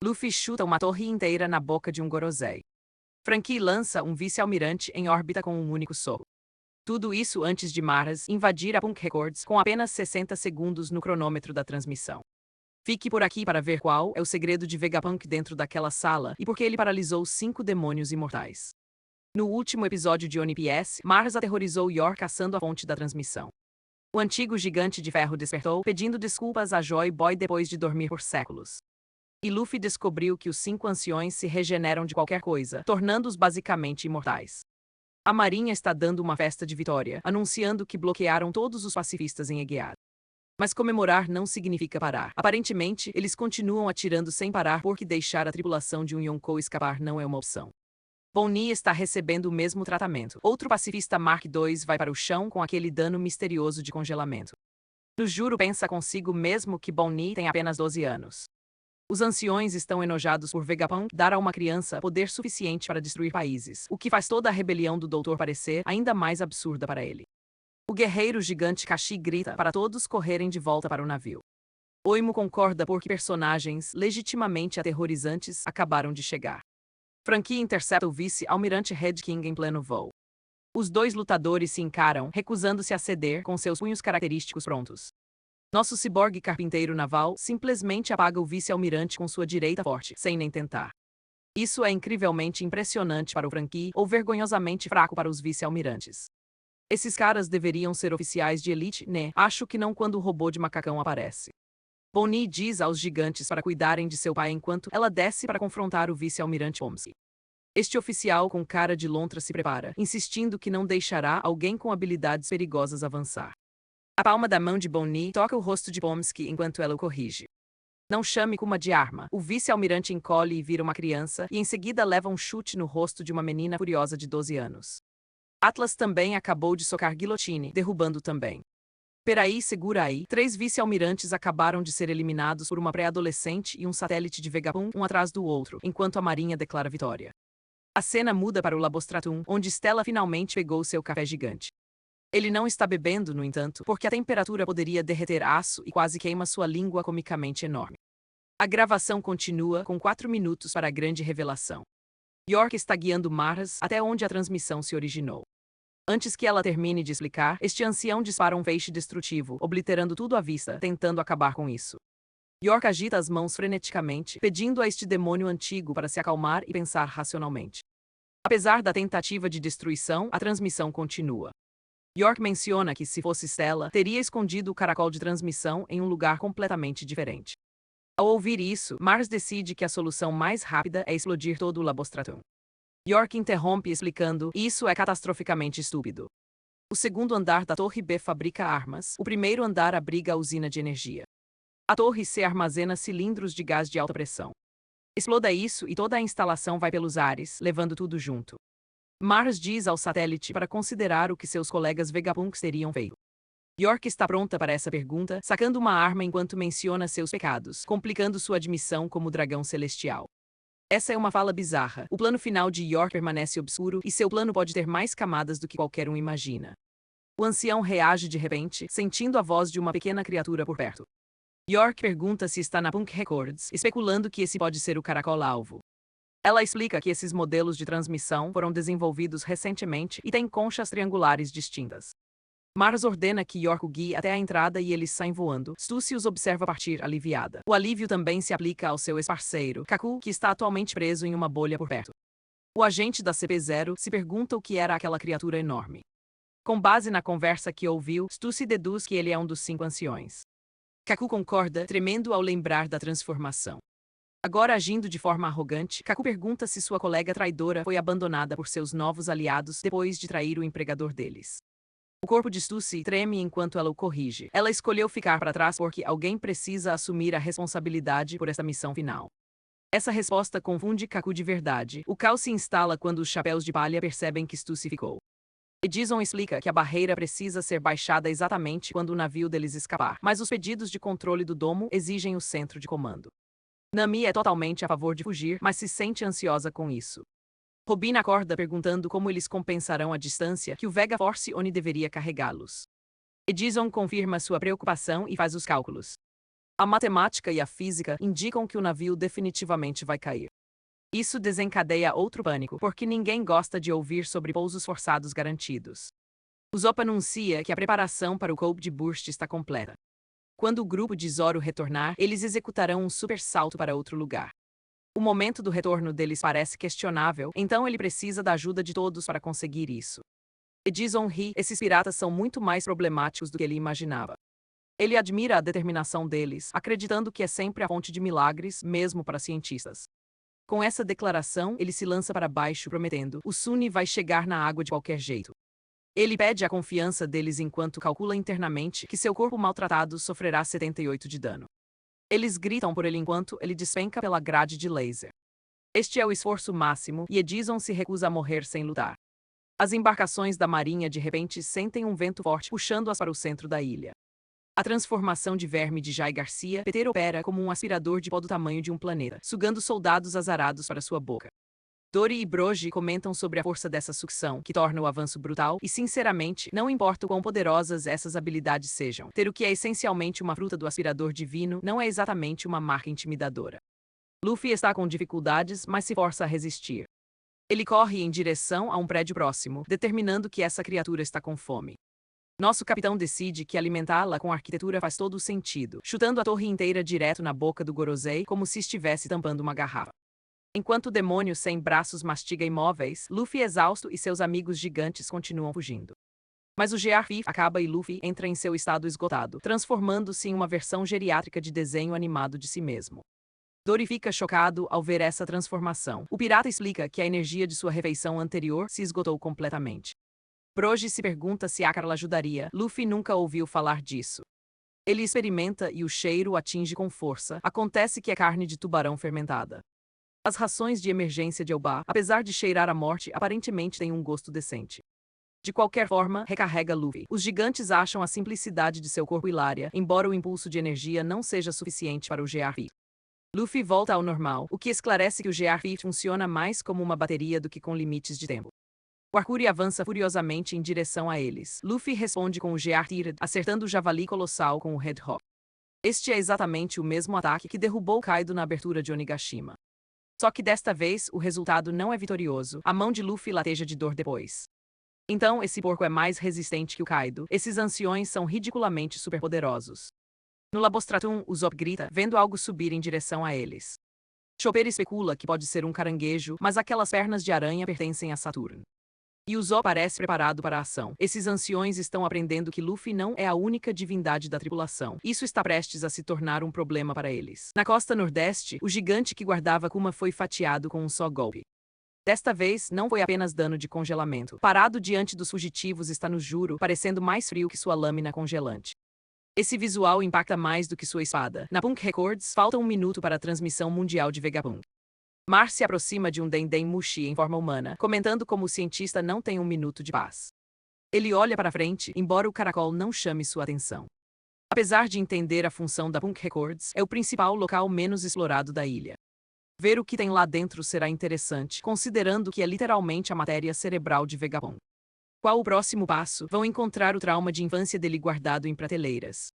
Luffy chuta uma torre inteira na boca de um Gorosei. Franky lança um vice-almirante em órbita com um único soco. Tudo isso antes de Marras invadir a Punk Records com apenas 60 segundos no cronômetro da transmissão. Fique por aqui para ver qual é o segredo de Vegapunk dentro daquela sala e por que ele paralisou 5 demônios imortais. No último episódio de One Piece, Marras aterrorizou Yor caçando a fonte da transmissão. O antigo gigante de ferro despertou, pedindo desculpas a Joy Boy depois de dormir por séculos. E Luffy descobriu que os 5 anciões se regeneram de qualquer coisa, tornando-os basicamente imortais. A Marinha está dando uma festa de vitória, anunciando que bloquearam todos os pacifistas em Egead. Mas comemorar não significa parar. Aparentemente, eles continuam atirando sem parar porque deixar a tripulação de um Yonkou escapar não é uma opção. Bonnie está recebendo o mesmo tratamento. Outro pacifista Mark II vai para o chão com aquele dano misterioso de congelamento. No juro pensa consigo mesmo que Bonnie tem apenas 12 anos. Os anciões estão enojados por Vegapunk dar a uma criança poder suficiente para destruir países, o que faz toda a rebelião do doutor parecer ainda mais absurda para ele. O guerreiro gigante Kashi grita para todos correrem de volta para o navio. Oimo concorda porque personagens legitimamente aterrorizantes acabaram de chegar. Franky intercepta o vice-almirante Red King em pleno voo. Os dois lutadores se encaram, recusando-se a ceder com seus punhos característicos prontos. Nosso ciborgue carpinteiro naval simplesmente apaga o vice-almirante com sua direita forte, sem nem tentar. Isso é incrivelmente impressionante para o Franky ou vergonhosamente fraco para os vice-almirantes. Esses caras deveriam ser oficiais de elite, né? Acho que não quando o robô de macacão aparece. Bonnie diz aos gigantes para cuidarem de seu pai enquanto ela desce para confrontar o vice-almirante Pomsky. Este oficial com cara de lontra se prepara, insistindo que não deixará alguém com habilidades perigosas avançar. A palma da mão de Bonnie toca o rosto de Pomsky enquanto ela o corrige. Não chame Kuma de arma. O vice-almirante encolhe e vira uma criança e em seguida leva um chute no rosto de uma menina furiosa de 12 anos. Atlas também acabou de socar Guillotine, derrubando também. Peraí, segura aí. 3 vice-almirantes acabaram de ser eliminados por uma pré-adolescente e um satélite de Vegapunk, um atrás do outro, enquanto a Marinha declara vitória. A cena muda para o Labostratum, onde Stella finalmente pegou seu café gigante. Ele não está bebendo, no entanto, porque a temperatura poderia derreter aço e quase queima sua língua comicamente enorme. A gravação continua com 4 minutos para a grande revelação. York está guiando Marras até onde a transmissão se originou. Antes que ela termine de explicar, este ancião dispara um feixe destrutivo, obliterando tudo à vista, tentando acabar com isso. York agita as mãos freneticamente, pedindo a este demônio antigo para se acalmar e pensar racionalmente. Apesar da tentativa de destruição, a transmissão continua. York menciona que, se fosse Stella, teria escondido o caracol de transmissão em um lugar completamente diferente. Ao ouvir isso, Mars decide que a solução mais rápida é explodir todo o Labostratum. York interrompe explicando: isso é catastroficamente estúpido. O segundo andar da Torre B fabrica armas, o primeiro andar abriga a usina de energia. A Torre C armazena cilindros de gás de alta pressão. Exploda isso e toda a instalação vai pelos ares, levando tudo junto. Mars diz ao satélite para considerar o que seus colegas Vegapunks teriam feito. York está pronta para essa pergunta, sacando uma arma enquanto menciona seus pecados, complicando sua admissão como dragão celestial. Essa é uma fala bizarra. O plano final de York permanece obscuro e seu plano pode ter mais camadas do que qualquer um imagina. O ancião reage de repente, sentindo a voz de uma pequena criatura por perto. York pergunta se está na Punk Records, especulando que esse pode ser o caracol-alvo. Ela explica que esses modelos de transmissão foram desenvolvidos recentemente e têm conchas triangulares distintas. Mars ordena que York o guie até a entrada e eles saem voando. Stussy os observa partir aliviada. O alívio também se aplica ao seu ex-parceiro, Kaku, que está atualmente preso em uma bolha por perto. O agente da CP0 se pergunta o que era aquela criatura enorme. Com base na conversa que ouviu, Stussy deduz que ele é um dos 5 anciões. Kaku concorda, tremendo ao lembrar da transformação. Agora agindo de forma arrogante, Kaku pergunta se sua colega traidora foi abandonada por seus novos aliados depois de trair o empregador deles. O corpo de Stussy treme enquanto ela o corrige. Ela escolheu ficar para trás porque alguém precisa assumir a responsabilidade por esta missão final. Essa resposta confunde Kaku de verdade. O caos se instala quando os chapéus de palha percebem que Stussy ficou. Edison explica que a barreira precisa ser baixada exatamente quando o navio deles escapar, mas os pedidos de controle do domo exigem o centro de comando. Nami é totalmente a favor de fugir, mas se sente ansiosa com isso. Robin acorda perguntando como eles compensarão a distância que o Vega Force Oni deveria carregá-los. Edison confirma sua preocupação e faz os cálculos. A matemática e a física indicam que o navio definitivamente vai cair. Isso desencadeia outro pânico, porque ninguém gosta de ouvir sobre pousos forçados garantidos. O Zop anuncia que a preparação para o Cove de Burst está completa. Quando o grupo de Zoro retornar, eles executarão um super salto para outro lugar. O momento do retorno deles parece questionável, então ele precisa da ajuda de todos para conseguir isso. Edison ri, esses piratas são muito mais problemáticos do que ele imaginava. Ele admira a determinação deles, acreditando que é sempre a fonte de milagres, mesmo para cientistas. Com essa declaração, ele se lança para baixo, prometendo: o Sunny vai chegar na água de qualquer jeito. Ele pede a confiança deles enquanto calcula internamente que seu corpo maltratado sofrerá 78 de dano. Eles gritam por ele enquanto ele despenca pela grade de laser. Este é o esforço máximo, e Edison se recusa a morrer sem lutar. As embarcações da marinha de repente sentem um vento forte puxando-as para o centro da ilha. A transformação de verme de Jai Garcia Peter opera como um aspirador de pó do tamanho de um planeta, sugando soldados azarados para sua boca. Dory e Brogy comentam sobre a força dessa sucção, que torna o avanço brutal, e sinceramente, não importa o quão poderosas essas habilidades sejam, ter o que é essencialmente uma fruta do aspirador divino não é exatamente uma marca intimidadora. Luffy está com dificuldades, mas se força a resistir. Ele corre em direção a um prédio próximo, determinando que essa criatura está com fome. Nosso capitão decide que alimentá-la com arquitetura faz todo o sentido, chutando a torre inteira direto na boca do Gorosei como se estivesse tampando uma garrafa. Enquanto o demônio sem braços mastiga imóveis, Luffy exausto e seus amigos gigantes continuam fugindo. Mas o Gear-5 acaba e Luffy entra em seu estado esgotado, transformando-se em uma versão geriátrica de desenho animado de si mesmo. Dory fica chocado ao ver essa transformação. O pirata explica que a energia de sua refeição anterior se esgotou completamente. Brogy se pergunta se Akra ajudaria. Luffy nunca ouviu falar disso. Ele experimenta e o cheiro o atinge com força. Acontece que é carne de tubarão fermentada. As rações de emergência de Elba, apesar de cheirar a morte, aparentemente têm um gosto decente. De qualquer forma, recarrega Luffy. Os gigantes acham a simplicidade de seu corpo hilária, embora o impulso de energia não seja suficiente para o Gear-5. Luffy volta ao normal, o que esclarece que o Gear-5 funciona mais como uma bateria do que com limites de tempo. O Arcuri avança furiosamente em direção a eles. Luffy responde com o Gear-Tirad, acertando o javali colossal com o Red Hawk. Este é exatamente o mesmo ataque que derrubou Kaido na abertura de Onigashima. Só que desta vez, o resultado não é vitorioso. A mão de Luffy lateja de dor depois. Então, esse porco é mais resistente que o Kaido. Esses anciões são ridiculamente superpoderosos. No Labostratum, o Zop grita, vendo algo subir em direção a eles. Chopper especula que pode ser um caranguejo, mas aquelas pernas de aranha pertencem a Saturn. E o Zop parece preparado para a ação. Esses anciões estão aprendendo que Luffy não é a única divindade da tripulação. Isso está prestes a se tornar um problema para eles. Na costa nordeste, o gigante que guardava Kuma foi fatiado com um só golpe. Desta vez, não foi apenas dano de congelamento. Parado diante dos fugitivos está no juro, parecendo mais frio que sua lâmina congelante. Esse visual impacta mais do que sua espada. Na Punk Records, falta um minuto para a transmissão mundial de Vegapunk. Mar se aproxima de um Denden Mushi em forma humana, comentando como o cientista não tem um minuto de paz. Ele olha para frente, embora o caracol não chame sua atenção. Apesar de entender a função da Punk Records, é o principal local menos explorado da ilha. Ver o que tem lá dentro será interessante, considerando que é literalmente a matéria cerebral de Vegapunk. Qual o próximo passo? Vão encontrar o trauma de infância dele guardado em prateleiras.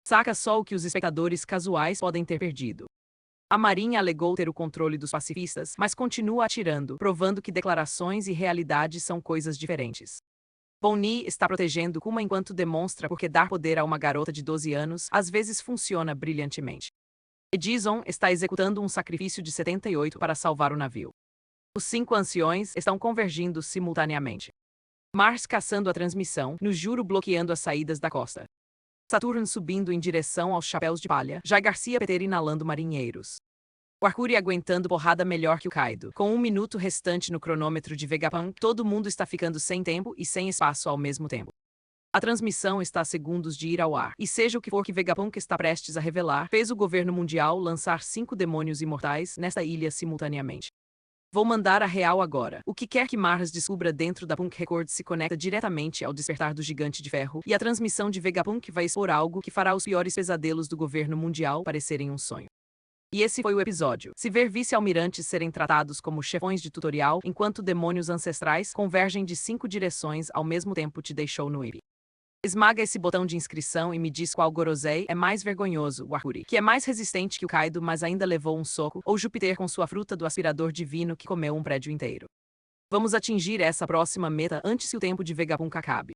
Saca só o que os espectadores casuais podem ter perdido. A Marinha alegou ter o controle dos pacifistas, mas continua atirando, provando que declarações e realidade são coisas diferentes. Bonnie está protegendo Kuma enquanto demonstra porque dar poder a uma garota de 12 anos às vezes funciona brilhantemente. Edison está executando um sacrifício de 78 para salvar o navio. Os 5 anciões estão convergindo simultaneamente. Mars caçando a transmissão, no juro bloqueando as saídas da costa. Saturn subindo em direção aos chapéus de palha, Jai Garcia Peter inalando marinheiros. O Arcuri aguentando porrada melhor que o Kaido. Com um minuto restante no cronômetro de Vegapunk, todo mundo está ficando sem tempo e sem espaço ao mesmo tempo. A transmissão está a segundos de ir ao ar, e seja o que for que Vegapunk está prestes a revelar, fez o governo mundial lançar 5 demônios imortais nesta ilha simultaneamente. Vou mandar a real agora. O que quer que Mars descubra dentro da Punk Records se conecta diretamente ao despertar do gigante de ferro, e a transmissão de Vegapunk vai expor algo que fará os piores pesadelos do governo mundial parecerem um sonho. E esse foi o episódio. Se ver vice-almirantes serem tratados como chefões de tutorial, enquanto demônios ancestrais convergem de 5 direções ao mesmo tempo te deixou no ire. Esmaga esse botão de inscrição e me diz qual Gorosei é mais vergonhoso, o Arcuri, que é mais resistente que o Kaido mas ainda levou um soco, ou Júpiter com sua fruta do aspirador divino que comeu um prédio inteiro. Vamos atingir essa próxima meta antes que o tempo de Vegapunk acabe.